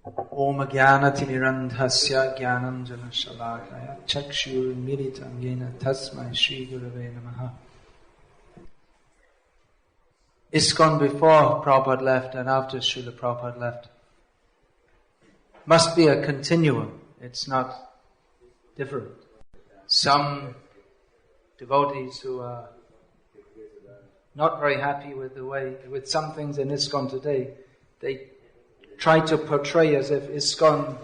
Om Jnanatirandhasya Jnananjana Shalakaya Chakshur Militam Yena Tasmai Shri Gurave Namaha. ISKCON before Prabhupada left and after Srila Prabhupada left must be a continuum. It's not different. Some devotees who are not very happy with with some things in ISKCON today, they try to portray as if ISKCON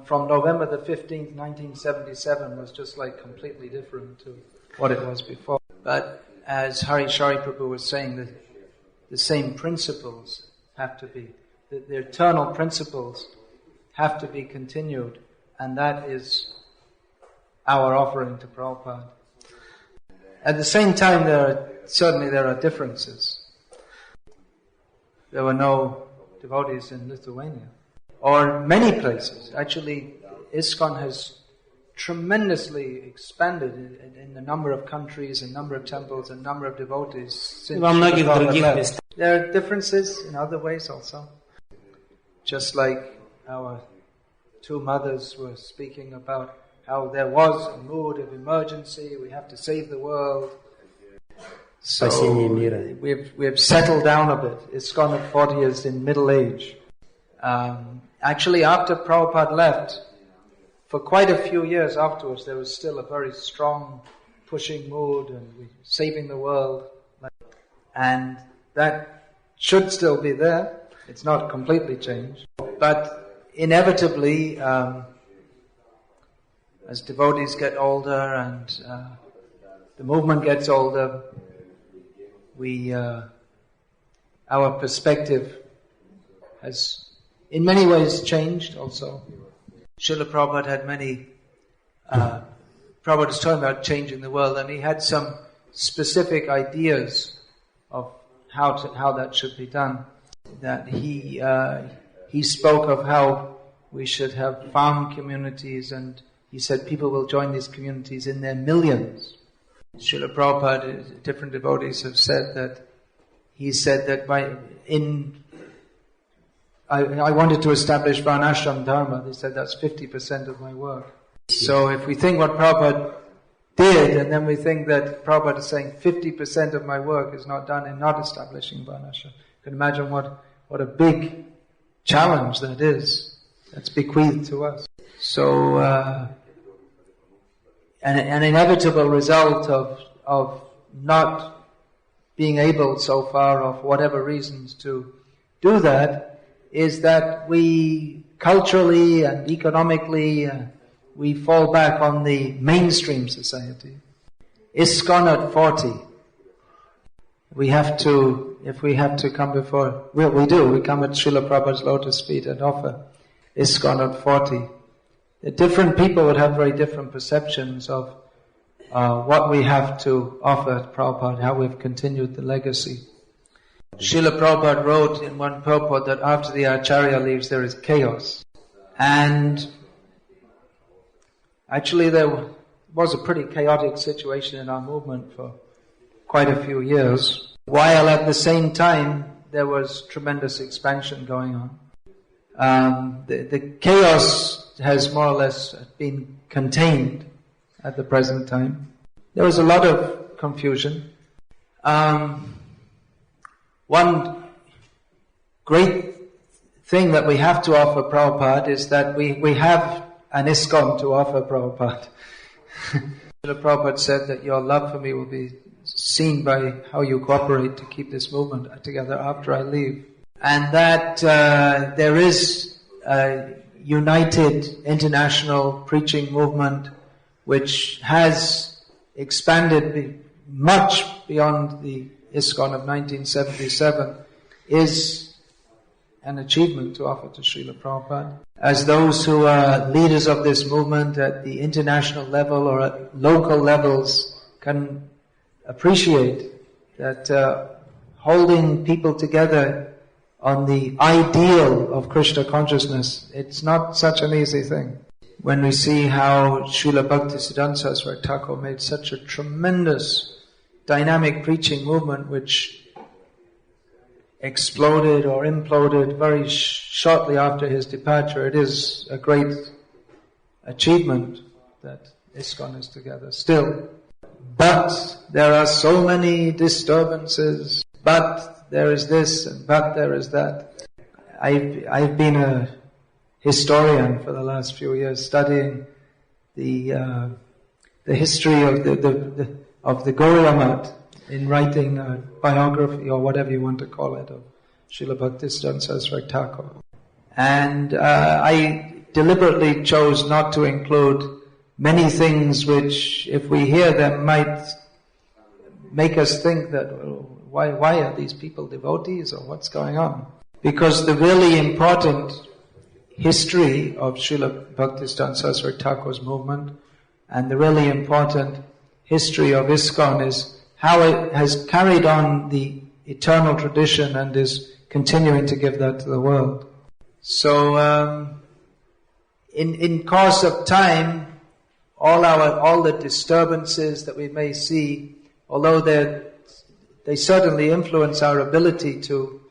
from November the 15th, 1977 was just like completely different to what it was before. But as Hari Shari Prabhu was saying, the same principles have to be, the eternal principles have to be continued, and that is our offering to Prabhupada. At the same time, there are differences. There were no devotees in Lithuania, or many places. Actually, ISKCON has tremendously expanded in the number of countries, and number of temples, and number of devotees since there are differences in other ways also. Just like our two mothers were speaking about how there was a mood of emergency, we have to save the world. So we've settled down a bit. ISKCON at 40 is in middle age. Actually, after Prabhupada left, for quite a few years afterwards, there was still a very strong pushing mood and saving the world. And that should still be there. It's not completely changed. But inevitably, as devotees get older and the movement gets older, our perspective has in many ways changed also. Srila Prabhupada had Prabhupada was talking about changing the world, and he had some specific ideas of how that should be done. That he spoke of how we should have farm communities, and he said people will join these communities in their millions. Srila Prabhupada, different devotees have said that, he said that I wanted to establish Varnashram Dharma. They said that's 50% of my work. So if we think what Prabhupada did, and then we think that Prabhupada is saying 50% of my work is not done in not establishing Varnashram, you can imagine what a big challenge that is. That's bequeathed to us. So, an inevitable result of not being able so far, of whatever reasons, to do that, is that we culturally and economically we fall back on the mainstream society. ISKCON at 40. If we have to come before, we do. We come at Srila Prabhupada's lotus feet and offer ISKCON at 40. The different people would have very different perceptions of what we have to offer Prabhupada, how we've continued the legacy. Srila Prabhupada wrote in one purport that after the Acharya leaves there is chaos. And actually there was a pretty chaotic situation in our movement for quite a few years, while at the same time there was tremendous expansion going on. The chaos has more or less been contained at the present time. There was a lot of confusion. One great thing that we have to offer Prabhupada is that we have an ISKCON to offer Prabhupada. Srila Prabhupada said that your love for me will be seen by how you cooperate to keep this movement together after I leave. And that there is a united international preaching movement which has expanded much beyond the ISKCON of 1977, is an achievement to offer to Srila Prabhupada. As those who are leaders of this movement at the international level or at local levels can appreciate that holding people together on the ideal of Krishna consciousness, it's not such an easy thing. When we see how Srila Bhaktisiddhanta Saraswati Thakur made such a tremendous dynamic preaching movement which exploded or imploded very shortly after his departure. It is a great achievement that ISKCON is together still. But there are so many disturbances, but there is this and but there is that. I've been a historian for the last few years, studying the history of the Gaudiya Math in writing a biography or whatever you want to call it of Srila Bhaktisiddhanta Saraswati Thakur. And I deliberately chose not to include many things which, if we hear them, might make us think that, well, why are these people devotees or what's going on? Because the really important history of Srila Bhaktisiddhanta Saraswati Thakur's movement and the really important history of ISKCON is how it has carried on the eternal tradition and is continuing to give that to the world. So, in course of time, all the disturbances that we may see, although they certainly influence our ability to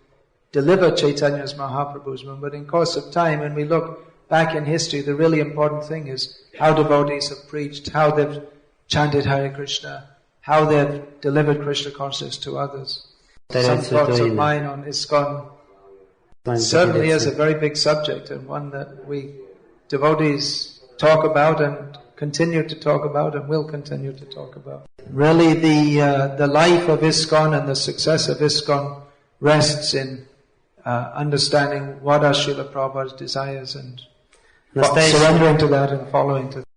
deliver Chaitanya's Mahaprabhu's movement, but in course of time, when we look back in history, the really important thing is how devotees have preached, how they've chanted Hare Krishna, how they've delivered Krishna consciousness to others. Some thoughts of mine on ISKCON certainly is a very big subject, and one that we devotees talk about and continue to talk about and will continue to talk about. Really the life of ISKCON and the success of ISKCON rests in understanding what are Srila Prabhupada's desires and surrendering to that and following to that.